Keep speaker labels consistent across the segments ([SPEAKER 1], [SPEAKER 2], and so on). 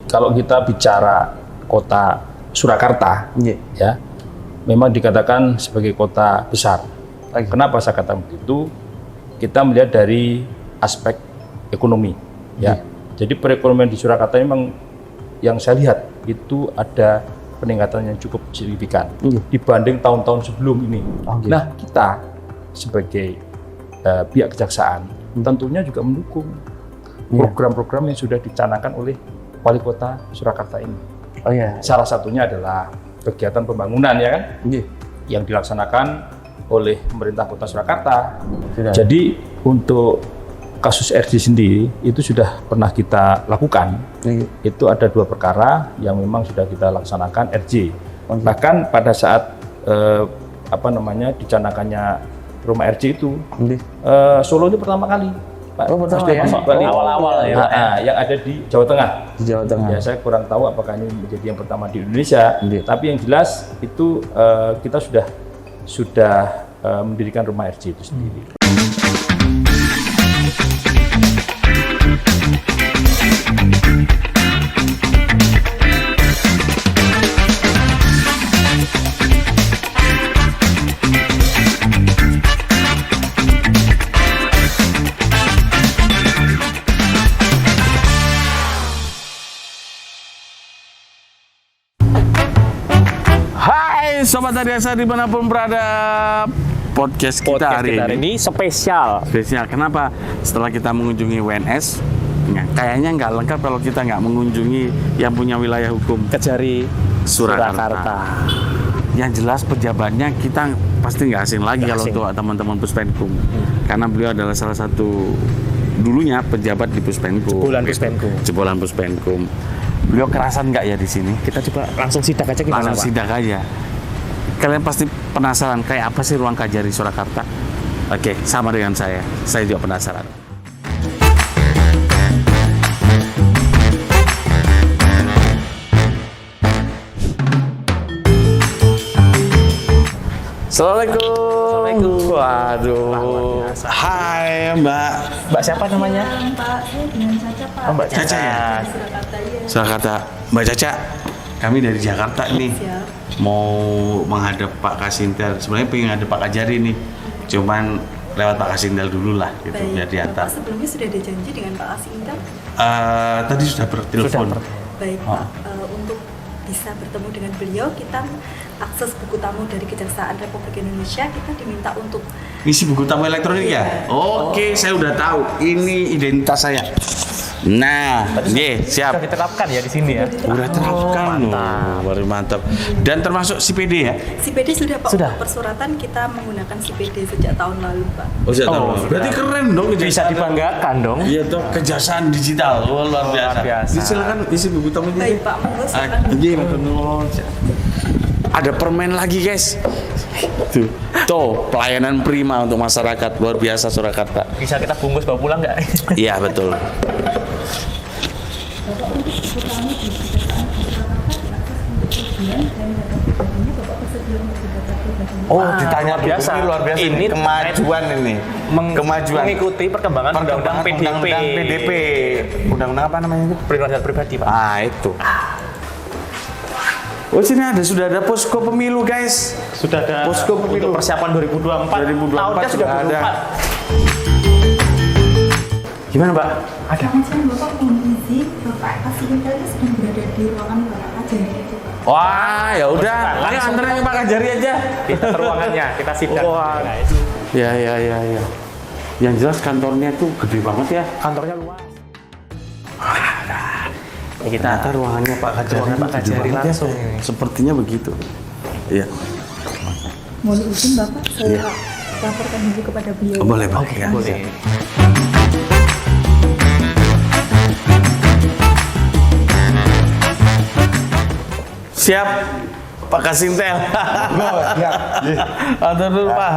[SPEAKER 1] kalau kita bicara kota Surakarta, ya, memang dikatakan sebagai kota besar. Kenapa saya katakan begitu? Kita melihat dari aspek ekonomi, ya. Jadi perekonomian di Surakarta memang yang saya lihat itu ada peningkatan yang cukup signifikan dibanding tahun-tahun sebelum ini. Nah, kita sebagai pihak kejaksaan tentunya juga mendukung program-program yang sudah dicanangkan oleh Wali Kota Surakarta ini. Salah satunya adalah kegiatan pembangunan, ya kan, yang dilaksanakan oleh pemerintah Kota Surakarta. Jadi untuk kasus RJ sendiri itu sudah pernah kita lakukan. Itu ada 2 perkara yang memang sudah kita laksanakan RJ. Bahkan pada saat dicanangkannya rumah RJ itu, Solo itu pertama kali, Pak. Awal-awal ya. Yang ada di Jawa Tengah. Ya, saya kurang tahu apakah ini menjadi yang pertama di Indonesia. Tapi yang jelas itu kita sudah mendirikan rumah RJ itu sendiri.
[SPEAKER 2] Sobat Adiaksa dimanapun berada, podcast kita hari ini
[SPEAKER 3] spesial.
[SPEAKER 2] Kenapa? Setelah kita mengunjungi WNS, kayaknya nggak lengkap kalau kita nggak mengunjungi yang punya wilayah hukum
[SPEAKER 3] Kejari Surakarta.
[SPEAKER 2] Yang jelas pejabatnya kita pasti nggak asing lagi kalau untuk teman-teman Puspenkum, karena beliau adalah salah satu dulunya pejabat di Puspenkum. Jebolan Puspenkum. Beliau kerasan nggak ya di sini?
[SPEAKER 3] Kita coba langsung sidak aja gimana, Pak?
[SPEAKER 2] Sidak aja. Kalian pasti penasaran kayak apa sih ruang Kajari Surakarta? Oke, sama dengan saya juga penasaran. Assalamualaikum. Waduh. Hai Mbak.
[SPEAKER 3] Mbak siapa namanya?
[SPEAKER 4] Mbak, saya dengan Caca, Pak.
[SPEAKER 2] Oh, Mbak Caca ya? Surakarta. Mbak Caca, kami dari Jakarta nih.
[SPEAKER 4] Siap.
[SPEAKER 2] Mau menghadap Pak Kasintel. Sebenarnya pengen menghadap Pak Kajari nih. Cuman lewat Pak Kasintel dulu lah gitu, biar diantar.
[SPEAKER 4] Bapak sebelumnya sudah ada janji dengan Pak Kasintel?
[SPEAKER 2] Tadi sudah bertelepon.
[SPEAKER 4] Baik, Pak. Untuk bisa bertemu dengan beliau, kita akses buku tamu dari Kejaksaan Republik Indonesia, kita diminta untuk
[SPEAKER 2] Isi buku tamu elektronik ya? Oke, saya udah tahu. Ini identitas saya. Nah, siap.
[SPEAKER 3] Sudah diterapkan ya di sini ya?
[SPEAKER 2] Udah terapkan baru mantap. Dan termasuk CPD ya?
[SPEAKER 4] CPD sudah, Pak.
[SPEAKER 3] Sudah.
[SPEAKER 4] Untuk persuratan kita menggunakan CPD sejak tahun lalu, Pak.
[SPEAKER 2] Sejak tahun lalu. Berarti keren dong.
[SPEAKER 3] Bisa dibanggakan dong.
[SPEAKER 2] Iya toh, kejaksaan digital. Luar biasa. Silakan isi buku tamu ini.
[SPEAKER 4] Baik, Pak. Monggo silakan.
[SPEAKER 2] Ada permen lagi, guys. Tuh, pelayanan prima untuk masyarakat, luar biasa Surakarta.
[SPEAKER 3] Bisa kita bungkus bawa pulang nggak?
[SPEAKER 2] Iya, betul.
[SPEAKER 4] Bapak untuk buku tamu di Kejaksaan Surakarta diakses untuk tujuan dan data pribadinya Bapak bersedia untuk data pribadinya.
[SPEAKER 2] Oh, ditanya
[SPEAKER 3] luar biasa.
[SPEAKER 2] Ini luar biasa.
[SPEAKER 3] Ini
[SPEAKER 2] kemajuan ini. Kemajuan.
[SPEAKER 3] Mengikuti perkembangan undang-undang PDP.
[SPEAKER 2] Undang-undang apa namanya itu?
[SPEAKER 3] Perlindungan data pribadi, Pak.
[SPEAKER 2] Itu. Oh, sini sudah ada posko pemilu, guys.
[SPEAKER 3] Sudah ada
[SPEAKER 2] posko pemilu
[SPEAKER 3] untuk persiapan 2024. Tahunnya sudah
[SPEAKER 2] ada.
[SPEAKER 3] 2024. Gimana, Mbak? Ada.
[SPEAKER 4] Saya Bapak mohon izin, Bapak Kasintel sedang berada di ruangan Bapak Kajari itu, Pak.
[SPEAKER 2] Wah, ya udah. Ayo anterin Pak Kajari aja.
[SPEAKER 3] Kita ke ruangannya, kita sidang.
[SPEAKER 2] Wah. Ya. Yang jelas kantornya tuh gede banget ya.
[SPEAKER 3] Kantornya luas. Ya, kita
[SPEAKER 2] Ternyata ruangannya Pak Kajari,
[SPEAKER 3] langsung.
[SPEAKER 2] Ya. Sepertinya begitu. Iya.
[SPEAKER 4] Mohon izin Bapak, saya laporkan dulu kepada beliau.
[SPEAKER 2] Boleh, Pak.
[SPEAKER 3] Oke, boleh.
[SPEAKER 2] Siap, Pak Kasintel. Atur dulu, Pak.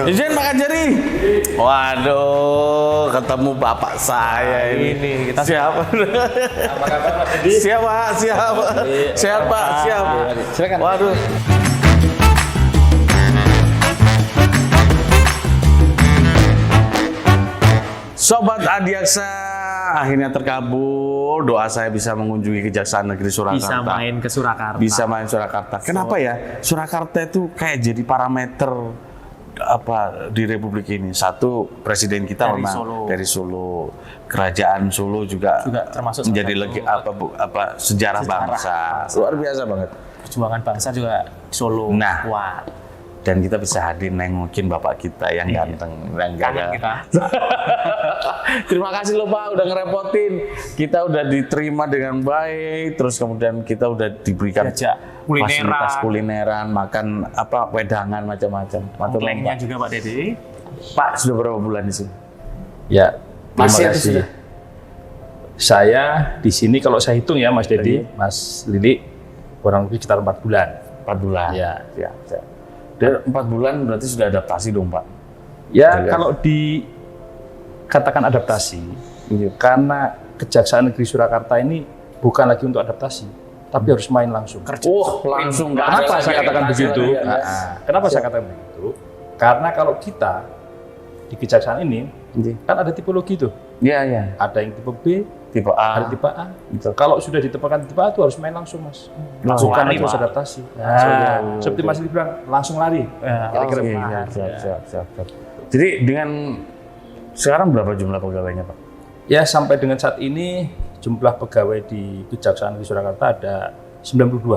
[SPEAKER 2] Izin Pak Kajari. Waduh, ketemu bapak saya ini.
[SPEAKER 3] Kita
[SPEAKER 2] siap. Siap, Pak. Siap. Siap, Pak. Siap.
[SPEAKER 3] Silakan.
[SPEAKER 2] Waduh. Sobat Adiaksa, akhirnya terkabul. Doa saya bisa mengunjungi Kejaksaan Negeri Surakarta.
[SPEAKER 3] Bisa main ke Surakarta.
[SPEAKER 2] Bisa main Surakarta. Kenapa ya? Surakarta itu kayak jadi parameter apa di Republik ini. Satu, presiden kita
[SPEAKER 3] Dari
[SPEAKER 2] memang
[SPEAKER 3] Solo.
[SPEAKER 2] dari Solo. Kerajaan Solo juga
[SPEAKER 3] termasuk
[SPEAKER 2] menjadi sejarah
[SPEAKER 3] sejarah.
[SPEAKER 2] bangsa. Luar biasa banget.
[SPEAKER 3] Perjuangan bangsa juga Solo
[SPEAKER 2] Nah.
[SPEAKER 3] kuat.
[SPEAKER 2] Dan kita bisa hadir nengokin bapak kita yang ganteng, yang
[SPEAKER 3] Kangen
[SPEAKER 2] gagah.
[SPEAKER 3] kita.
[SPEAKER 2] Terima kasih loh Pak, udah ngerepotin. Kita udah diterima dengan baik, terus kemudian kita udah diberikan
[SPEAKER 3] Diajak kulineran.
[SPEAKER 2] fasilitas kulineran, makan apa wedangan macam-macam. Matur nuwun,
[SPEAKER 3] Tengklengnya
[SPEAKER 2] Pak.
[SPEAKER 3] juga Pak Dede.
[SPEAKER 2] Pak sudah berapa bulan di sini?
[SPEAKER 1] Ya, terima
[SPEAKER 2] Masih atau
[SPEAKER 1] kasih.
[SPEAKER 2] sudah?
[SPEAKER 1] Saya di sini kalau saya hitung ya Mas Dedi,
[SPEAKER 2] Iya.
[SPEAKER 1] Mas Lili, kurang lebih sekitar 4 bulan.
[SPEAKER 2] 4 bulan.
[SPEAKER 1] Ya.
[SPEAKER 2] Ya. Dan 4 bulan berarti sudah adaptasi dong Pak.
[SPEAKER 1] Ya,
[SPEAKER 2] Iya.
[SPEAKER 1] kalau dikatakan adaptasi,
[SPEAKER 2] Iya.
[SPEAKER 1] karena Kejaksaan Negeri Surakarta ini bukan lagi untuk adaptasi, tapi harus main langsung.
[SPEAKER 2] Langsung. nggak ada
[SPEAKER 1] Kenapa
[SPEAKER 2] lagi
[SPEAKER 1] saya katakan
[SPEAKER 2] adaptasi
[SPEAKER 1] begitu?
[SPEAKER 2] lagi, ya.
[SPEAKER 1] Kenapa saya katakan begitu? Karena kalau kita di kejaksaan ini kan ada tipologi tuh.
[SPEAKER 2] Iya.
[SPEAKER 1] Ada yang tipe B,
[SPEAKER 2] Tipe A.
[SPEAKER 1] ada tipe A. Kalau sudah ditempatkan tipe A itu harus main langsung, Mas.
[SPEAKER 3] Langsung
[SPEAKER 1] Bukan
[SPEAKER 3] lari,
[SPEAKER 1] lagi harus
[SPEAKER 3] Pak.
[SPEAKER 1] adaptasi.
[SPEAKER 2] Oh.
[SPEAKER 1] Seperti Mas Lili bilang, langsung lari. Kira-kira
[SPEAKER 2] Oke,
[SPEAKER 1] begitu.
[SPEAKER 2] siap. Jadi dengan sekarang berapa jumlah pegawainya Pak?
[SPEAKER 1] Ya, sampai dengan saat ini jumlah pegawai di Kejaksaan Negeri Surakarta ada 92.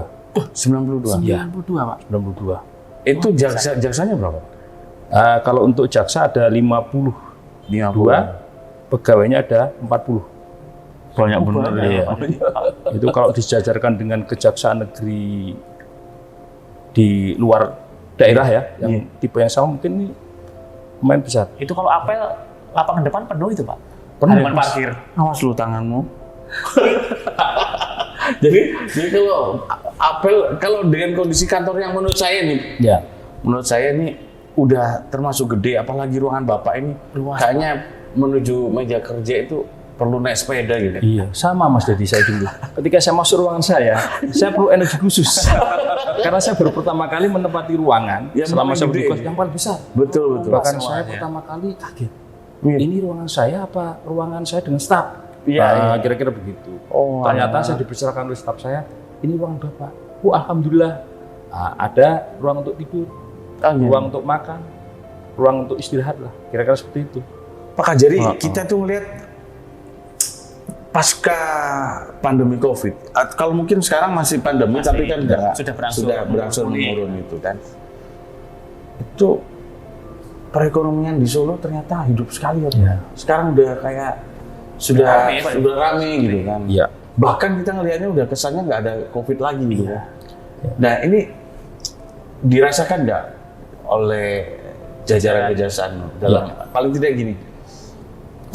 [SPEAKER 2] 92.
[SPEAKER 1] Iya,
[SPEAKER 3] 92 Pak.
[SPEAKER 1] 92.
[SPEAKER 2] Itu jaksanya berapa?
[SPEAKER 1] Kalau untuk jaksa ada 52, pegawainya ada 40.
[SPEAKER 2] Banyak benar ya.
[SPEAKER 1] Itu kalau disejajarkan dengan kejaksaan negeri di luar daerah ya, yang tipe yang sama mungkin ini lumayan besar.
[SPEAKER 3] Itu kalau apel lapangan depan penuh itu Pak.
[SPEAKER 1] Penuh,
[SPEAKER 3] Halaman
[SPEAKER 1] Mas.
[SPEAKER 3] parkir.
[SPEAKER 2] Awas lu tanganmu. jadi kalau apel, kalau dengan kondisi kantor yang menurut saya nih,
[SPEAKER 1] Ya,
[SPEAKER 2] menurut saya ini udah termasuk gede, apalagi ruangan Bapak ini
[SPEAKER 3] Luas,
[SPEAKER 2] kayaknya menuju meja kerja itu perlu naik sepeda gitu.
[SPEAKER 1] iya, sama Mas Dedi saya dulu. Ketika saya masuk ruangan saya perlu energi khusus. Karena saya baru pertama kali menempati ruangan
[SPEAKER 2] Yang
[SPEAKER 1] selama
[SPEAKER 2] paling
[SPEAKER 1] saya
[SPEAKER 2] gede.
[SPEAKER 1] bertugas yang paling besar.
[SPEAKER 2] Betul.
[SPEAKER 1] Bahkan saya pertama kali kaget.
[SPEAKER 2] Iya.
[SPEAKER 1] Ini ruangan saya apa ruangan saya dengan staf?
[SPEAKER 2] Iya.
[SPEAKER 1] Kira-kira begitu.
[SPEAKER 2] Oh,
[SPEAKER 1] Ternyata saya dipersilakan oleh staf saya, ini ruang Bapak. Alhamdulillah. Ada ruang untuk tidur, ruang untuk makan, ruang untuk istirahat lah. Kira-kira seperti itu.
[SPEAKER 2] Pak jadi kita tuh melihat pasca pandemi COVID, kalau mungkin sekarang masih pandemi, tapi kan sudah berangsur menurun itu kan. Itu perekonomian di Solo ternyata hidup sekali ya.
[SPEAKER 1] Ya.
[SPEAKER 2] Sekarang udah kayak sudah rame gitu kan.
[SPEAKER 1] Iya.
[SPEAKER 2] Bahkan kita ngelihatnya udah kesannya nggak ada COVID lagi gitu. Nah ini dirasakan nggak oleh jajaran kejaksaan dalam paling tidak gini.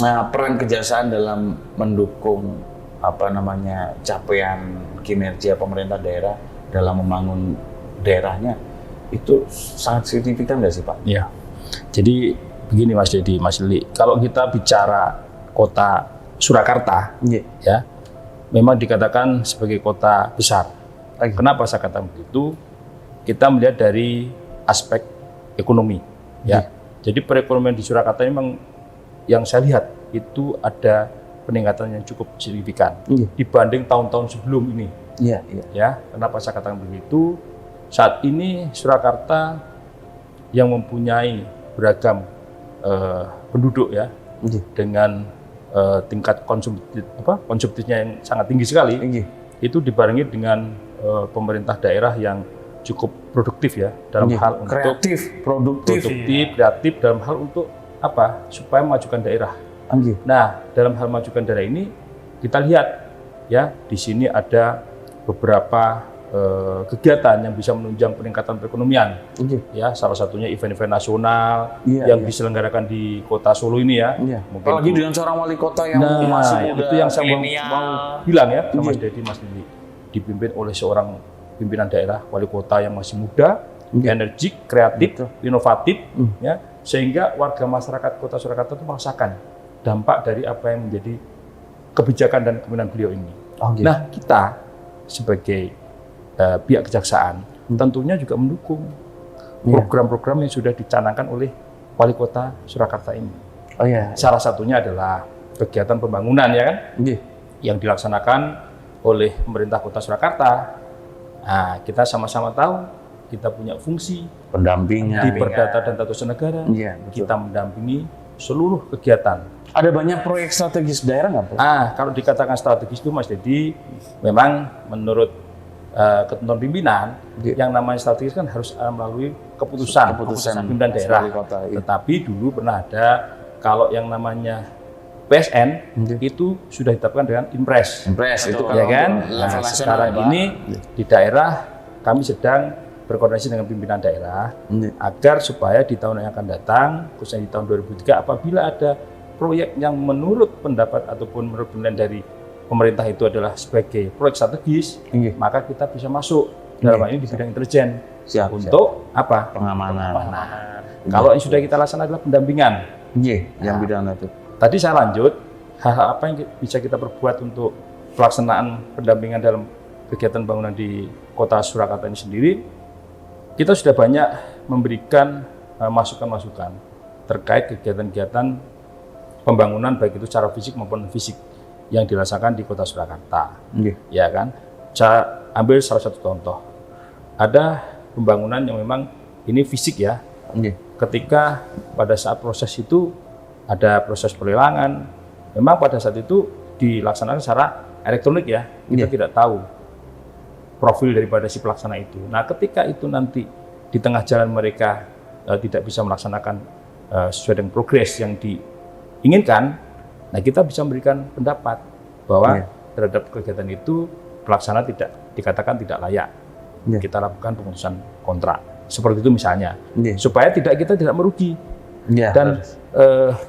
[SPEAKER 2] Nah, peran kejaksaan dalam mendukung capaian kinerja pemerintah daerah dalam membangun daerahnya itu sangat signifikan nggak sih Pak?
[SPEAKER 1] Iya. Jadi begini Mas Dedi, Mas Lili, kalau kita bicara kota Surakarta, ya, memang dikatakan sebagai kota besar. Kenapa saya katakan begitu? Kita melihat dari aspek ekonomi, ya. Jadi perekonomian di Surakarta memang yang saya lihat itu ada peningkatan yang cukup signifikan dibanding tahun-tahun sebelum ini. Ya, kenapa saya katakan begitu? Saat ini Surakarta yang mempunyai beragam penduduk ya, dengan tingkat konsumtifnya yang sangat tinggi sekali, itu dibarengi dengan pemerintah daerah yang cukup produktif ya dalam hal untuk produktif, kreatif dalam hal untuk supaya memajukan daerah. Nah, dalam hal memajukan daerah ini kita lihat ya di sini ada beberapa kegiatan yang bisa menunjang peningkatan perekonomian. Ya, salah satunya event-event nasional yang diselenggarakan di Kota Solo ini ya. Mungkin
[SPEAKER 2] apalagi dengan seorang wali kota yang masih muda,
[SPEAKER 1] itu yang saya mau bilang ya sama Mas Dedi, Mas Lili, dipimpin oleh seorang pimpinan daerah wali kota yang masih muda, energik, kreatif, inovatif, ya, sehingga warga masyarakat Kota Surakarta itu merasakan dampak dari apa yang menjadi kebijakan dan kepemimpinan beliau ini. Nah, kita sebagai pihak kejaksaan tentunya juga mendukung program-program yang sudah dicanangkan oleh wali kota Surakarta ini. Salah satunya adalah kegiatan pembangunan ya kan,
[SPEAKER 2] Nggih.
[SPEAKER 1] yang dilaksanakan oleh pemerintah Kota Surakarta. Nah, kita sama-sama tahu kita punya fungsi
[SPEAKER 2] Pendampingan.
[SPEAKER 1] di Perdata dan Tata Usaha Negara.
[SPEAKER 2] Iya, betul.
[SPEAKER 1] Kita mendampingi seluruh kegiatan.
[SPEAKER 2] Ada banyak proyek strategis daerah nggak, Pak?
[SPEAKER 1] Kalau dikatakan strategis itu Mas Dedi, memang menurut ketentuan pimpinan, yang namanya strategis kan harus melalui keputusan pimpinan daerah.
[SPEAKER 2] Kota, iya.
[SPEAKER 1] Tetapi dulu pernah ada kalau yang namanya PSN itu sudah ditetapkan dengan Impres.
[SPEAKER 2] Impres itu
[SPEAKER 1] Ya kan?
[SPEAKER 2] level
[SPEAKER 1] Nah,
[SPEAKER 2] nasional,
[SPEAKER 1] sekarang
[SPEAKER 2] Pak.
[SPEAKER 1] ini di daerah kami sedang berkoordinasi dengan pimpinan daerah agar supaya di tahun yang akan datang, khususnya di tahun 2003, apabila ada proyek yang menurut pendapat ataupun menurut penilaian dari pemerintah itu adalah sebagai proyek strategis, maka kita bisa masuk dalam hal ini di bidang intelijen untuk apa?
[SPEAKER 2] Pengamanan.
[SPEAKER 1] Kalau yang sudah kita laksanakan adalah pendampingan.
[SPEAKER 2] Yang bidang itu.
[SPEAKER 1] Tadi saya lanjut, hal-hal apa yang bisa kita perbuat untuk pelaksanaan pendampingan dalam kegiatan bangunan di Kota Surakarta ini sendiri. Kita sudah banyak memberikan masukan-masukan terkait kegiatan-kegiatan pembangunan baik itu secara fisik maupun fisik yang dilaksanakan di Kota Surakarta. Ya kan? Saya ambil salah satu contoh. Ada pembangunan yang memang ini fisik ya. Ketika pada saat proses itu ada proses pelelangan, memang pada saat itu dilaksanakan secara elektronik ya. Kita tidak tahu profil daripada si pelaksana itu. Nah, ketika itu nanti di tengah jalan mereka tidak bisa melaksanakan sesuai dengan progres yang diinginkan, nah kita bisa memberikan pendapat bahwa terhadap kegiatan itu pelaksana tidak dikatakan tidak layak. Kita lakukan pemutusan kontrak. Seperti itu misalnya. Supaya kita tidak merugi. Dan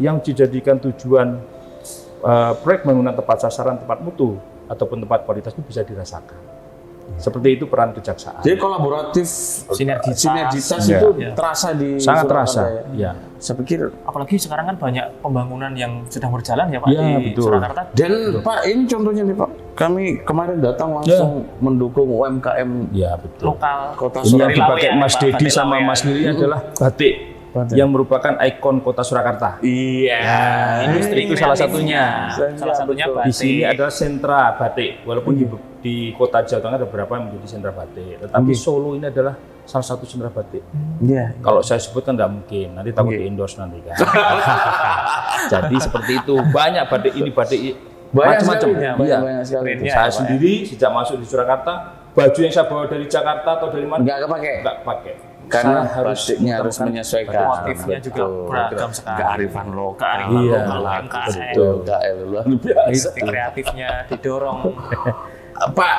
[SPEAKER 1] yang dijadikan tujuan proyek bangunan tepat sasaran, tepat mutu ataupun tepat kualitas itu bisa dirasakan. Seperti itu peran kejaksaan.
[SPEAKER 2] Jadi kolaboratif, sinergitas itu terasa di
[SPEAKER 1] sangat
[SPEAKER 2] Surakarta
[SPEAKER 1] terasa.
[SPEAKER 2] Ya. Saya pikir,
[SPEAKER 3] Apalagi sekarang kan banyak pembangunan yang sedang berjalan ya Pak
[SPEAKER 1] Iya,
[SPEAKER 3] di
[SPEAKER 1] betul.
[SPEAKER 3] Surakarta.
[SPEAKER 2] dan Pak ini contohnya nih Pak, kami kemarin datang langsung mendukung UMKM
[SPEAKER 1] Ya betul.
[SPEAKER 3] Lokal
[SPEAKER 2] Kota
[SPEAKER 1] Ini yang
[SPEAKER 3] Dari
[SPEAKER 1] dipakai
[SPEAKER 3] Lawe ya,
[SPEAKER 1] Mas
[SPEAKER 3] Pak,
[SPEAKER 1] Dedi
[SPEAKER 3] batik
[SPEAKER 1] sama
[SPEAKER 3] Lawe ya.
[SPEAKER 1] Mas Lili adalah batik yang merupakan ikon Kota Surakarta.
[SPEAKER 2] Iya.
[SPEAKER 3] Industri
[SPEAKER 1] itu salah satunya.
[SPEAKER 3] Salah satunya
[SPEAKER 2] Betul.
[SPEAKER 3] batik.
[SPEAKER 1] Di sini adalah sentra batik. Walaupun di Kota Jawa Tengah ada beberapa yang menjadi sentra batik, tetapi Solo ini adalah salah satu sentra batik.
[SPEAKER 2] Iya.
[SPEAKER 1] Kalau saya sebutkan nggak mungkin, nanti takut di endorse nanti kan. Jadi seperti itu, banyak batik ini batik macam-macam.
[SPEAKER 2] sekali,
[SPEAKER 1] Iya.
[SPEAKER 2] banyak sekali.
[SPEAKER 3] Printnya
[SPEAKER 1] Saya
[SPEAKER 3] ya, Pak,
[SPEAKER 1] sendiri sejak masuk di Surakarta, baju yang saya bawa dari Jakarta atau dari mana
[SPEAKER 2] Nggak kepake.
[SPEAKER 1] nggak pakai.
[SPEAKER 2] Karena
[SPEAKER 1] Saya
[SPEAKER 2] batiknya harus
[SPEAKER 1] menemukan
[SPEAKER 2] menyesuaikan.
[SPEAKER 3] motifnya juga beragam sekali.
[SPEAKER 2] Kearifan lokal.
[SPEAKER 1] Iya,
[SPEAKER 3] UMKM.
[SPEAKER 1] betul.
[SPEAKER 2] UMKM luar biasa.
[SPEAKER 3] Kreatifnya didorong.
[SPEAKER 2] Pak,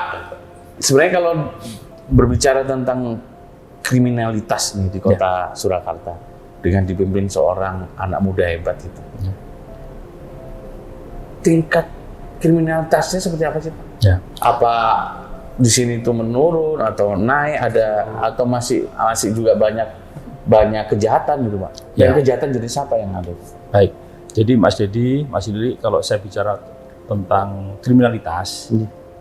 [SPEAKER 2] sebenarnya kalau berbicara tentang kriminalitas nih di Kota Surakarta dengan dipimpin seorang anak muda hebat itu, tingkat kriminalitasnya seperti apa sih Pak?
[SPEAKER 1] Ya.
[SPEAKER 2] Apa di sini itu menurun atau naik, atau masih juga banyak kejahatan gitu Pak? Dan
[SPEAKER 1] Ya.
[SPEAKER 2] kejahatan jenis apa yang ada?
[SPEAKER 1] Baik, jadi Mas Dedi, Mas Lili, kalau saya bicara tentang kriminalitas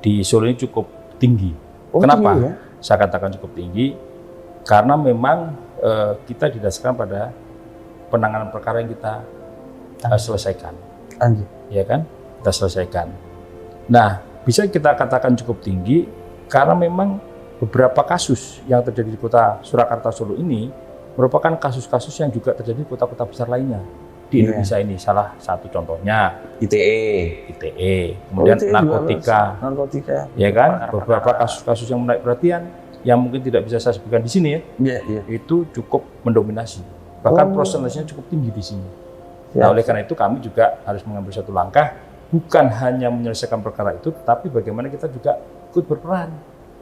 [SPEAKER 1] di Solo ini cukup tinggi. Kenapa?
[SPEAKER 2] Tinggi, ya?
[SPEAKER 1] Saya katakan cukup tinggi karena memang kita didasarkan pada penanganan perkara yang kita selesaikan, ya kan? Kita selesaikan. Nah, bisa kita katakan cukup tinggi karena memang beberapa kasus yang terjadi di Kota Surakarta Solo ini merupakan kasus-kasus yang juga terjadi di kota-kota besar lainnya di Indonesia ini. Salah satu contohnya ITE, kemudian narkotika, ya kan? Beberapa kasus-kasus yang menarik perhatian yang mungkin tidak bisa saya sebutkan di sini ya, itu cukup mendominasi. Bahkan prosentasenya cukup tinggi di sini. Nah, oleh karena itu kami juga harus mengambil satu langkah, bukan hanya menyelesaikan perkara itu, tapi bagaimana kita juga ikut berperan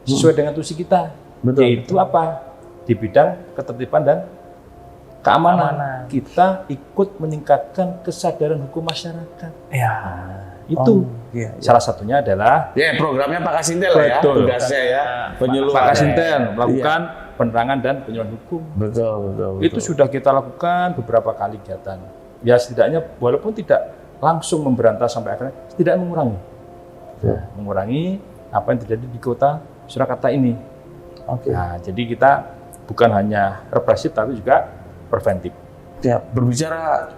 [SPEAKER 1] sesuai dengan tusi kita, yaitu apa? Di bidang ketertiban dan keamanan. Kita ikut meningkatkan kesadaran hukum masyarakat.
[SPEAKER 3] Ya.
[SPEAKER 1] Itu salah satunya adalah
[SPEAKER 2] programnya Pak Kasintel ya,
[SPEAKER 1] Betul.
[SPEAKER 2] tugasnya ya, penyuluhan.
[SPEAKER 1] Pak Kasinten melakukan penerangan dan penyuluhan hukum.
[SPEAKER 2] Betul.
[SPEAKER 1] Itu sudah kita lakukan beberapa kali kegiatan. Ya setidaknya walaupun tidak langsung memberantas sampai akhirnya, setidaknya mengurangi apa yang terjadi di Kota Surakarta ini. Nah, jadi kita bukan hanya represif tapi juga preventif.
[SPEAKER 2] Ya, berbicara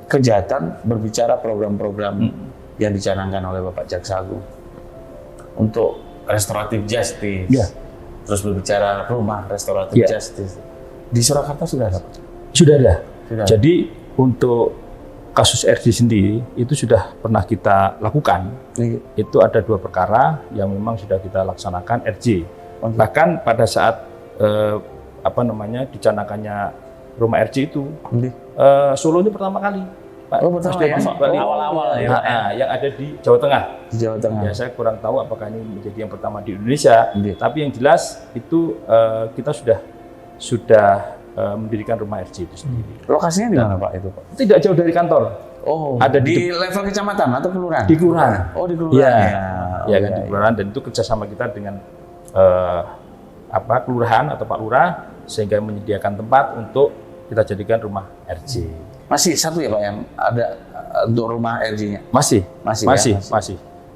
[SPEAKER 2] kejahatan berbicara program-program yang dicanangkan oleh Bapak Jaksa Agung untuk restoratif justice.
[SPEAKER 1] Ya.
[SPEAKER 2] Terus berbicara rumah restoratif
[SPEAKER 1] Ya.
[SPEAKER 2] justice. Di Surakarta sudah ada, Pak?
[SPEAKER 1] Sudah ada.
[SPEAKER 2] Sudah.
[SPEAKER 1] Jadi untuk kasus RJ sendiri itu sudah pernah kita lakukan. Itu ada 2 perkara yang memang sudah kita laksanakan RJ. Bahkan pada saat dicanangkannya rumah RJ itu, Solo ini pertama kali, Pak.
[SPEAKER 2] Oh, pertama ya?
[SPEAKER 3] Awal-awal ya.
[SPEAKER 1] Yang ada di Jawa Tengah.
[SPEAKER 2] Di Jawa Tengah.
[SPEAKER 1] Ya, saya kurang tahu apakah ini menjadi yang pertama di Indonesia. Tapi yang jelas itu kita sudah mendirikan rumah RJ itu sendiri.
[SPEAKER 2] Lokasinya di mana, Pak, itu, Pak?
[SPEAKER 1] Tidak jauh dari kantor.
[SPEAKER 2] Oh,
[SPEAKER 1] ada
[SPEAKER 2] di level kecamatan atau kelurahan?
[SPEAKER 1] Di kelurahan.
[SPEAKER 2] Oh, di kelurahan.
[SPEAKER 1] Ya kan, di kelurahan, dan itu kerjasama kita dengan kelurahan atau Pak Lurah, sehingga menyediakan tempat untuk kita jadikan rumah RJ.
[SPEAKER 2] Masih satu ya, Pak, yang ada untuk rumah RJ-nya?
[SPEAKER 1] Masih.
[SPEAKER 2] Ya?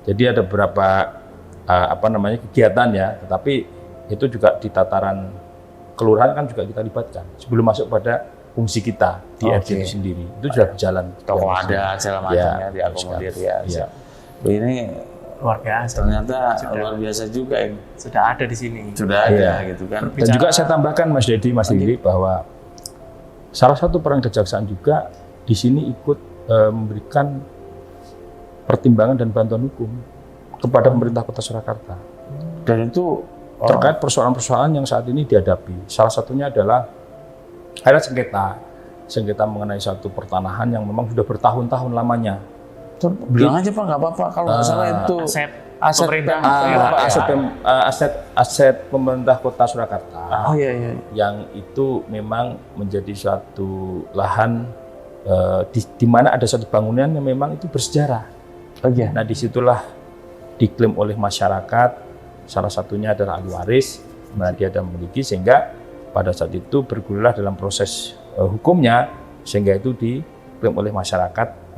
[SPEAKER 1] Jadi ada beberapa kegiatan ya, tetapi itu juga di tataran kelurahan kan juga kita libatkan sebelum masuk pada fungsi kita di RJ itu sendiri. Itu sudah berjalan.
[SPEAKER 2] Tokoh adat segala macamnya diakomodir ya. Ini
[SPEAKER 3] Luar biasa.
[SPEAKER 2] ternyata luar biasa juga ini.
[SPEAKER 3] Sudah ada di sini.
[SPEAKER 2] Sudah ada gitu kan.
[SPEAKER 1] Dan juga saya tambahkan Mas Dedi, Mas Diri, bahwa salah satu peran kejaksaan juga di sini ikut memberikan pertimbangan dan bantuan hukum kepada pemerintah Kota Surakarta.
[SPEAKER 2] Dan itu
[SPEAKER 1] terkait persoalan-persoalan yang saat ini dihadapi. Salah satunya adalah ada sengketa mengenai satu pertanahan yang memang sudah bertahun-tahun lamanya.
[SPEAKER 2] Bilang aja, Pak, nggak apa-apa kalau nggak salah itu
[SPEAKER 3] aset pemerintah,
[SPEAKER 1] aset pemerintah Kota Surakarta.
[SPEAKER 2] Oh iya.
[SPEAKER 1] Yang itu memang menjadi suatu lahan di mana ada satu bangunan yang memang itu bersejarah.
[SPEAKER 2] Oh iya.
[SPEAKER 1] Nah, disitulah diklaim oleh masyarakat. Salah satunya adalah ahli waris, nah dia ada memiliki, sehingga pada saat itu bergulirlah dalam proses hukumnya, sehingga itu diklaim oleh masyarakat,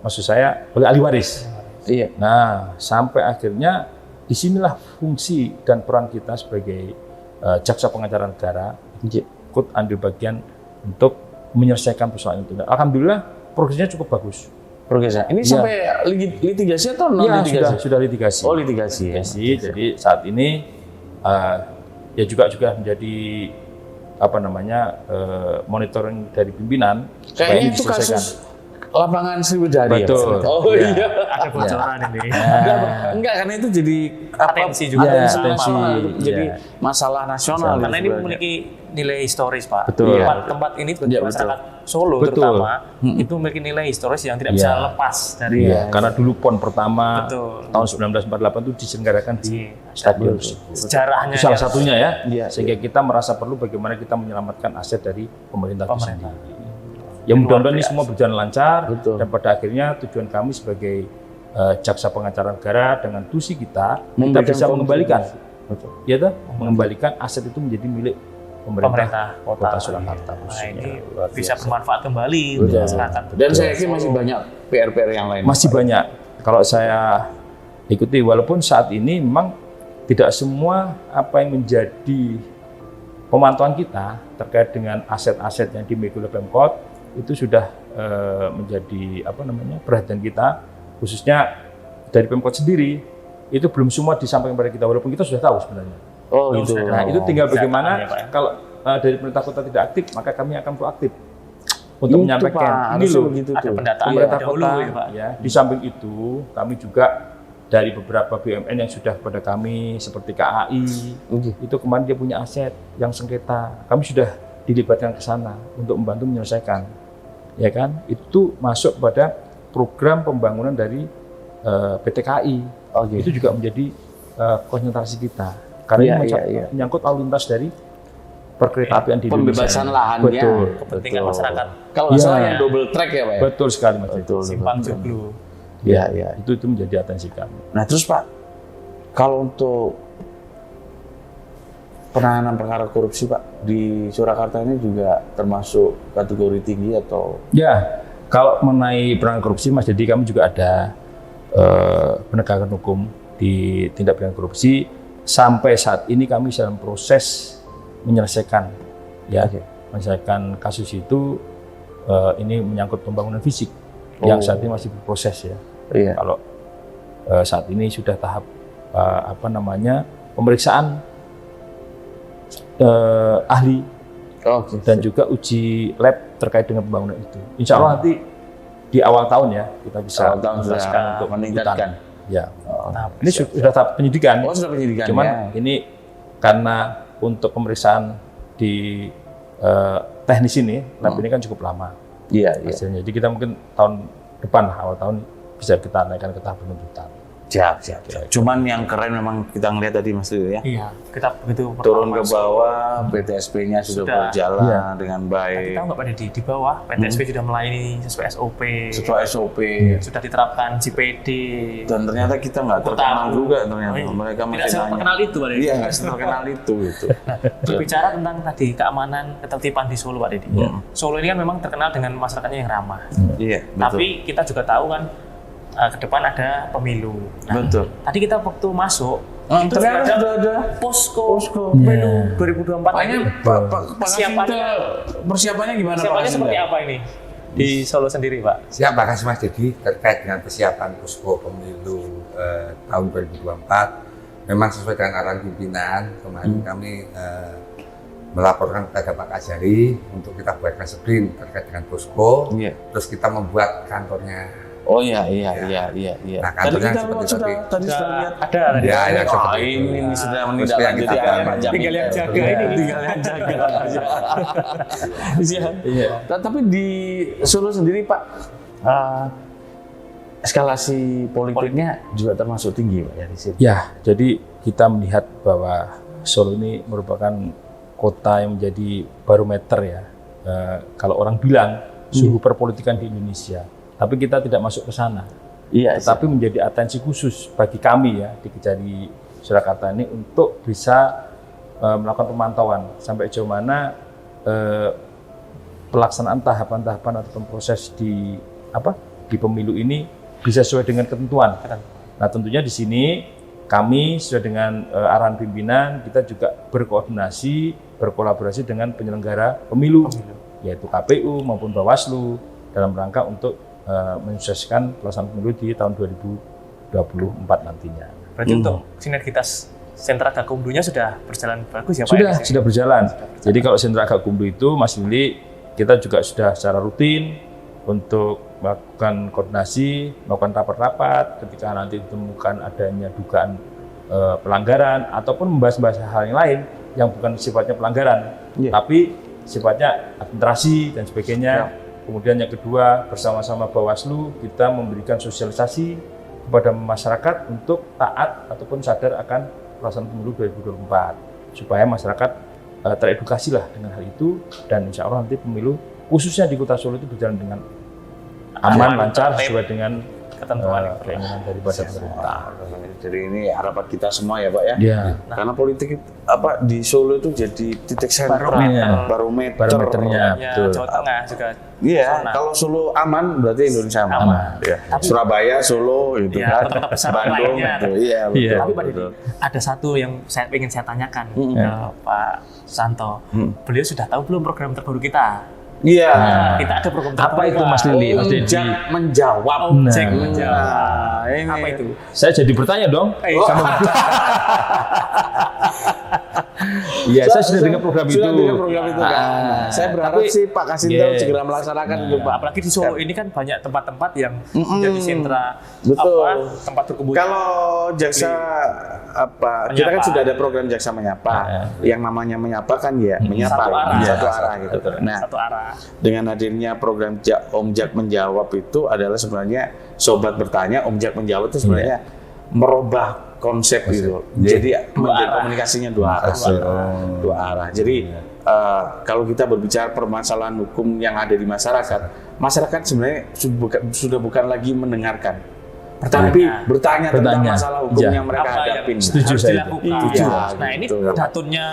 [SPEAKER 1] maksud saya oleh ahli waris.
[SPEAKER 2] Iya.
[SPEAKER 1] Nah, sampai akhirnya disinilah fungsi dan peran kita sebagai jaksa pengacara negara ikut ambil bagian untuk menyelesaikan persoalan itu. Alhamdulillah progresnya cukup bagus.
[SPEAKER 2] Progresnya. Ini sampai litigasi atau non litigasi?
[SPEAKER 1] Sudah litigasi.
[SPEAKER 2] Oh, litigasi.
[SPEAKER 1] Jadi saat ini ya juga menjadi monitoring dari pimpinan.
[SPEAKER 2] Kayaknya itu kasus lapangan Sriwidari.
[SPEAKER 1] Betul.
[SPEAKER 2] Ya? Oh iya.
[SPEAKER 3] Ada bocoran ini.
[SPEAKER 2] Enggak, karena itu jadi
[SPEAKER 3] atensi juga.
[SPEAKER 2] Atensi. Jadi masalah nasional.
[SPEAKER 3] Karena ini memiliki nilai historis, Pak.
[SPEAKER 1] Betul.
[SPEAKER 3] Tempat ini bagi masyarakat Solo terutama itu memiliki nilai historis yang tidak bisa lepas dari.
[SPEAKER 1] Karena dulu PON pertama tahun 1948 itu diselenggarakan di stadion.
[SPEAKER 3] Sejarahnya
[SPEAKER 1] itu salah satunya ya. Sehingga kita merasa perlu bagaimana kita menyelamatkan aset dari pemerintah itu sendiri. Ya, mudah-mudahan ini semua berjalan lancar. Dan pada akhirnya tujuan kami sebagai jaksa pengacara negara dengan tusi kita bisa mengembalikan, mengembalikan aset itu menjadi milik pemerintah Kota Surakarta.
[SPEAKER 3] Nah, ini bisa bermanfaat kembali untuk masyarakat.
[SPEAKER 2] Dan saya yakin masih banyak PR-PR yang lain.
[SPEAKER 1] Masih banyak. Kalau saya ikuti, walaupun saat ini memang tidak semua apa yang menjadi pemantauan kita terkait dengan aset-aset yang dimiliki oleh Pemkot itu sudah menjadi perhatian kita, khususnya dari Pemkot sendiri. Itu belum semua disampaikan kepada kita, walaupun kita sudah tahu sebenarnya.
[SPEAKER 2] Oh gitu.
[SPEAKER 1] Nah, itu tinggal bagaimana kalau dari pemerintah kota tidak aktif, maka kami akan proaktif untuk menyampaikan ini loh,
[SPEAKER 3] ada pendataan
[SPEAKER 1] pemerintah kota.
[SPEAKER 3] ya.
[SPEAKER 1] Di samping itu, kami juga dari beberapa BUMN yang sudah kepada kami seperti KAI, itu kemarin dia punya aset yang sengketa, kami sudah dilibatkan ke sana untuk membantu menyelesaikan, ya kan? Itu masuk pada program pembangunan dari PT KAI. Itu juga menjadi konsentrasi kita. Karena ini menyangkut lalu lintas dari perkeretaapian di Indonesia.
[SPEAKER 2] Pembebasan lahannya.
[SPEAKER 1] Betul.
[SPEAKER 3] Kepentingan masyarakat.
[SPEAKER 2] Kalau nggak salah yang double track ya, Pak ya?
[SPEAKER 1] Betul sekali, Mas.
[SPEAKER 3] Simpang Joglo.
[SPEAKER 1] Ya. Itu menjadi atensi kami.
[SPEAKER 2] Nah terus Pak, kalau untuk penanganan perkara korupsi Pak, di Surakarta ini juga termasuk kategori tinggi atau?
[SPEAKER 1] Ya, kalau mengenai penanganan korupsi, Mas, jadi kami juga ada penegakan hukum di tindak pidana korupsi. Sampai saat ini kami dalam proses menyelesaikan menyelesaikan kasus itu ini menyangkut pembangunan fisik yang saat ini masih berproses ya.
[SPEAKER 2] Iya.
[SPEAKER 1] Kalau saat ini sudah tahap pemeriksaan ahli dan juga uji lab terkait dengan pembangunan itu. Insya Allah nanti di awal tahun ya kita bisa menjelaskan untuk
[SPEAKER 2] meningkatkan.
[SPEAKER 1] Ya. Ini sudah tahap penyidikan.
[SPEAKER 2] Oh, sudah penyidikan.
[SPEAKER 1] Cuman
[SPEAKER 2] ya.
[SPEAKER 1] ini karena untuk pemeriksaan di teknis ini, lab ini kan cukup lama.
[SPEAKER 2] Iya.
[SPEAKER 1] Hasilnya. Jadi kita mungkin tahun depan, awal tahun bisa kita naikkan ke tahap penuntutan.
[SPEAKER 2] Siap. Cuman yang keren memang kita ngelihat tadi Mas Leo ya.
[SPEAKER 3] Iya, kita begitu
[SPEAKER 2] Turun ke bawah, PTSP-nya sudah berjalan dengan baik.
[SPEAKER 3] Kita nggak Pak Deddy, di bawah PTSP sudah melayani sesuai SOP.
[SPEAKER 2] Sesuai SOP.
[SPEAKER 3] Sudah diterapkan CPD.
[SPEAKER 2] Dan ternyata kita nggak terkenal juga ternyata. Mereka masih
[SPEAKER 3] tidak
[SPEAKER 2] nanya.
[SPEAKER 3] terkenal itu Pak Deddy.
[SPEAKER 2] Iya, nggak terkenal itu.
[SPEAKER 3] Berbicara tentang tadi keamanan, ketertiban di Solo Pak Deddy. Solo ini kan memang terkenal dengan masyarakatnya yang ramah.
[SPEAKER 2] Iya, betul.
[SPEAKER 3] Tapi kita juga tahu kan ke depan ada pemilu. Nah,
[SPEAKER 2] betul.
[SPEAKER 3] Tadi kita waktu masuk itu
[SPEAKER 2] ternyata
[SPEAKER 3] sudah ada posko pemilu 2024 ini.
[SPEAKER 2] Persiapannya gimana Pak?
[SPEAKER 3] Persiapannya seperti apa ini di Solo sendiri Pak?
[SPEAKER 5] Siap, makasih Mas Deddy. Terkait dengan persiapan posko pemilu tahun 2024, memang sesuai dengan arahan pimpinan. Kemarin kami melaporkan kepada Pak Kajari untuk kita buatkan sprint terkait dengan posko. Terus kita membuat kantornya.
[SPEAKER 2] Oh iya.
[SPEAKER 5] Nah,
[SPEAKER 2] Tadi
[SPEAKER 5] kantornya
[SPEAKER 2] kita sudah lihat.
[SPEAKER 3] Ada.
[SPEAKER 5] Ya,
[SPEAKER 2] Ini sudah menindaklanjuti Pak.
[SPEAKER 3] Tinggal yang jaga ini.
[SPEAKER 2] Tinggal yang jaga. Iya. Tapi di Solo sendiri Pak, eskalasi politiknya juga termasuk tinggi Pak ya di sini.
[SPEAKER 1] Ya, jadi kita melihat bahwa Solo ini merupakan kota yang menjadi barometer ya. Kalau orang bilang suhu perpolitikan di Indonesia. Tapi kita tidak masuk ke sana.
[SPEAKER 2] Iya.
[SPEAKER 1] Tetapi menjadi atensi khusus bagi kami ya di Kejari Surakarta ini untuk bisa melakukan pemantauan sampai sejauh mana pelaksanaan tahapan-tahapan atau proses di pemilu ini bisa sesuai dengan ketentuan. Nah, tentunya di sini kami sesuai dengan arahan pimpinan kita juga berkolaborasi dengan penyelenggara pemilu yaitu KPU maupun Bawaslu dalam rangka untuk menyukseskan pelaksanaan pemilu di tahun 2024 nantinya.
[SPEAKER 3] Berarti untuk sinergitas sentra Gakumdunya sudah berjalan bagus ya Pak?
[SPEAKER 1] Sudah berjalan. Jadi kalau sentra Gakumdu itu Mas Lili, kita juga sudah secara rutin untuk melakukan koordinasi, melakukan rapat-rapat ketika nanti ditemukan adanya dugaan pelanggaran ataupun membahas-bahas hal yang lain yang bukan sifatnya pelanggaran, tapi sifatnya administrasi dan sebagainya. Kemudian yang kedua, bersama-sama Bawaslu kita memberikan sosialisasi kepada masyarakat untuk taat ataupun sadar akan pelaksanaan pemilu 2024 supaya masyarakat teredukasi lah dengan hal itu dan insya Allah nanti pemilu khususnya di Kota Solo itu berjalan dengan aman, lancar sesuai dengan ketentuan keinginan daripada pemerintah.
[SPEAKER 2] Jadi ini harapan kita semua ya Pak ya.
[SPEAKER 1] Ya.
[SPEAKER 2] Karena politik di Solo itu jadi titik sentral, barometernya.
[SPEAKER 3] Betul. Jawa Tengah juga.
[SPEAKER 2] Iya, kalau Solo aman berarti Indonesia aman. Ya. Surabaya, Solo itu kan, Bandung itu. Iya, betul.
[SPEAKER 3] Tapi Pak Deddy, ada satu yang ingin saya tanyakan ke Pak Santo. Beliau sudah tahu belum program terbaru kita?
[SPEAKER 2] Iya.
[SPEAKER 3] Kita ada program terbaru.
[SPEAKER 1] Apa itu Mas Lili?
[SPEAKER 2] Objek menjawab.
[SPEAKER 3] Objek menjawab.
[SPEAKER 2] Ini.
[SPEAKER 3] Apa itu?
[SPEAKER 1] Saya jadi bertanya dong. Iya, saya sudah dengar program itu.
[SPEAKER 2] Kan. Saya berharap sih Pak Kasinto segera melaksanakan itu Pak.
[SPEAKER 3] Apalagi di Solo ini kan banyak tempat-tempat yang menjadi sentra tempat berkumpul.
[SPEAKER 2] Kalau jaksa kita kan sudah ada program jaksa menyapa. Yang namanya menyapa kan ya menyapa satu arah gitu. Nah,
[SPEAKER 3] satu arah.
[SPEAKER 2] Dengan hadirnya program Om Jak menjawab itu adalah sebenarnya sobat bertanya, Om Jak menjawab itu sebenarnya merubah konsep gitu. Jadi komunikasinya dua arah. Jadi kalau kita berbicara permasalahan hukum yang ada di masyarakat sebenarnya sudah bukan lagi mendengarkan, tapi bertanya tentang
[SPEAKER 1] Bertanya.
[SPEAKER 2] masalah hukum
[SPEAKER 1] Ya.
[SPEAKER 2] yang mereka
[SPEAKER 3] Apa yang
[SPEAKER 2] hadapin.
[SPEAKER 1] Setuju
[SPEAKER 3] harus
[SPEAKER 1] saya.
[SPEAKER 3] dilakukan.
[SPEAKER 2] Iya,
[SPEAKER 3] Nah ini
[SPEAKER 2] gitu.
[SPEAKER 3] datunnya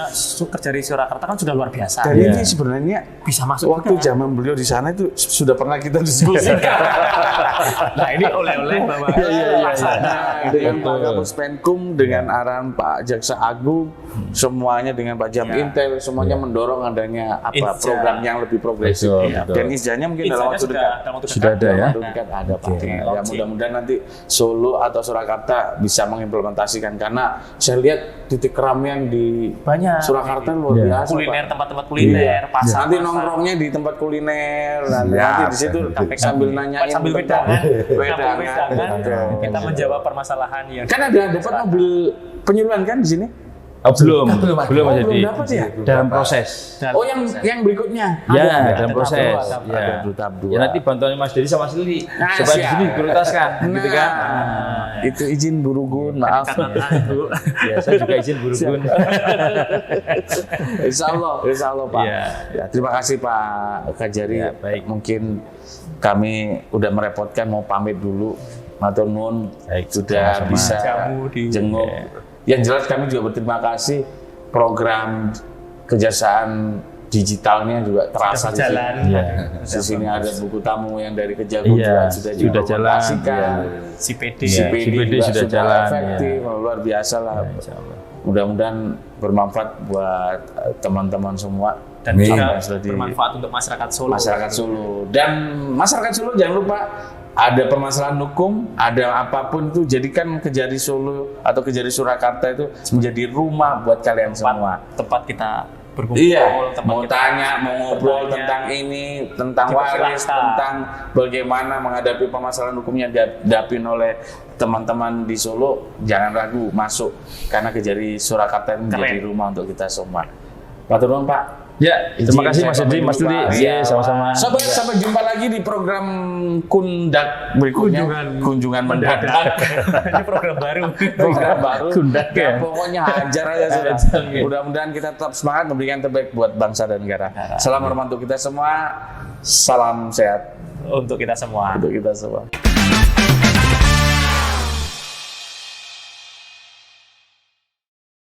[SPEAKER 3] Kerjari Surakarta kan sudah luar biasa.
[SPEAKER 2] Dan
[SPEAKER 1] Iya.
[SPEAKER 2] ini sebenarnya
[SPEAKER 3] Bisa masuk
[SPEAKER 2] waktu
[SPEAKER 3] juga.
[SPEAKER 2] zaman beliau di sana itu sudah pernah kita diskusikan.
[SPEAKER 3] Nah ini oleh-oleh Bapak Laksana.
[SPEAKER 2] Dengan Pak Kapus Penkum, dengan arahan Pak Jaksa Agung, semuanya dengan Pak Jam Intel, semuanya mendorong adanya
[SPEAKER 3] Ija.
[SPEAKER 2] program yang lebih progresif.
[SPEAKER 1] Betul,
[SPEAKER 2] Iya.
[SPEAKER 1] betul.
[SPEAKER 2] Dan izahnya mungkin dalam waktu dekat.
[SPEAKER 1] Sudah ada ya.
[SPEAKER 2] Waktu dekat ada Pak.
[SPEAKER 1] Oke.
[SPEAKER 2] Ya mudah-mudahan nanti Solo atau Surakarta bisa mengimplementasikan karena saya lihat titik keramaian di
[SPEAKER 3] Banyak.
[SPEAKER 2] Surakarta luar
[SPEAKER 1] Iya.
[SPEAKER 2] biasa.
[SPEAKER 3] Kuliner,
[SPEAKER 2] Pak.
[SPEAKER 3] tempat-tempat kuliner, pasar.
[SPEAKER 2] Nanti nongkrongnya di tempat kuliner, dan
[SPEAKER 5] Siap.
[SPEAKER 2] nanti di situ sambil nanyain
[SPEAKER 3] sambil
[SPEAKER 2] tentang
[SPEAKER 3] wedangan,
[SPEAKER 2] wedangan.
[SPEAKER 3] kita menjawab permasalahan yang
[SPEAKER 2] Kan ada dapat mobil penyuluhan kan di sini?
[SPEAKER 1] Oh, belum
[SPEAKER 2] Oh,
[SPEAKER 1] jadi
[SPEAKER 2] belum dapat ya?
[SPEAKER 1] dalam proses.
[SPEAKER 2] Oh yang berikutnya?
[SPEAKER 1] Ya, dalam proses.
[SPEAKER 3] tahap dua,
[SPEAKER 1] Ya.
[SPEAKER 2] tahap dua.
[SPEAKER 1] Ya nanti bantuan Mas Dedi sama Mas Lili
[SPEAKER 2] Nah,
[SPEAKER 1] supaya di
[SPEAKER 2] siap.
[SPEAKER 1] sini diprioritaskan, gitu kan?
[SPEAKER 2] Itu izin buru gun, maaf.
[SPEAKER 3] Bu.
[SPEAKER 1] Ya, saya juga izin buru-buru.
[SPEAKER 2] Insya Allah Pak.
[SPEAKER 1] Iya.
[SPEAKER 2] Ya, terima kasih Pak Kajari.
[SPEAKER 1] Ya, baik.
[SPEAKER 2] Mungkin kami udah merepotkan mau pamit dulu. Matur nuwun
[SPEAKER 1] Baik,
[SPEAKER 2] sudah
[SPEAKER 1] sama-sama.
[SPEAKER 2] bisa
[SPEAKER 3] Jamu di-
[SPEAKER 2] jenguk. Yang jelas kami juga berterima kasih program kejaksaan digitalnya juga terasa di sini.
[SPEAKER 3] Jalan.
[SPEAKER 1] Iya.
[SPEAKER 2] Di sini ada buku tamu yang dari Kejagung
[SPEAKER 1] Iya,
[SPEAKER 2] juga
[SPEAKER 1] sudah jalan.
[SPEAKER 2] diimplementasikan.
[SPEAKER 3] si PD.
[SPEAKER 1] Iya.
[SPEAKER 2] CPD
[SPEAKER 1] CPD
[SPEAKER 2] juga
[SPEAKER 1] sudah jalan,
[SPEAKER 2] efektif, luar biasa lah.
[SPEAKER 1] Insya Allah.
[SPEAKER 2] Mudah-mudahan bermanfaat buat teman-teman semua
[SPEAKER 3] Dan
[SPEAKER 5] Amin.
[SPEAKER 3] juga
[SPEAKER 2] Sudah di-
[SPEAKER 3] bermanfaat untuk masyarakat Solo.
[SPEAKER 2] masyarakat Solo. Dan masyarakat Solo jangan lupa ada permasalahan hukum, ada apapun itu jadikan Kejari Solo atau Kejari Surakarta itu menjadi rumah buat kalian semua.
[SPEAKER 3] Tempat kita berkumpul.
[SPEAKER 2] Iya,
[SPEAKER 3] tempat
[SPEAKER 2] mau
[SPEAKER 3] kita
[SPEAKER 2] tanya, mau ngobrol
[SPEAKER 3] bertanya.
[SPEAKER 2] tentang ini, tentang waris,
[SPEAKER 3] Dipersilahkan.
[SPEAKER 2] tentang bagaimana menghadapi permasalahan hukum yang dihadapi oleh teman-teman di Solo, jangan ragu masuk karena Kejari Surakarta ini menjadi
[SPEAKER 3] Keren.
[SPEAKER 2] rumah untuk kita semua. Matur nuwun Pak.
[SPEAKER 1] Ya, terima kasih Mas Dedi, Mas Lili. Iya, sama-sama.
[SPEAKER 2] Sobat, sampai jumpa lagi di program Kundak berikutnya. Kunjungan mendadak.
[SPEAKER 3] Ini program baru.
[SPEAKER 2] Program baru.
[SPEAKER 1] Kundak ya?
[SPEAKER 2] Pokoknya hajar aja sudah. Mudah-mudahan kita tetap semangat memberikan terbaik buat bangsa dan negara. Salam hormat untuk kita semua. Salam sehat
[SPEAKER 3] Untuk kita semua.
[SPEAKER 2] untuk kita semua.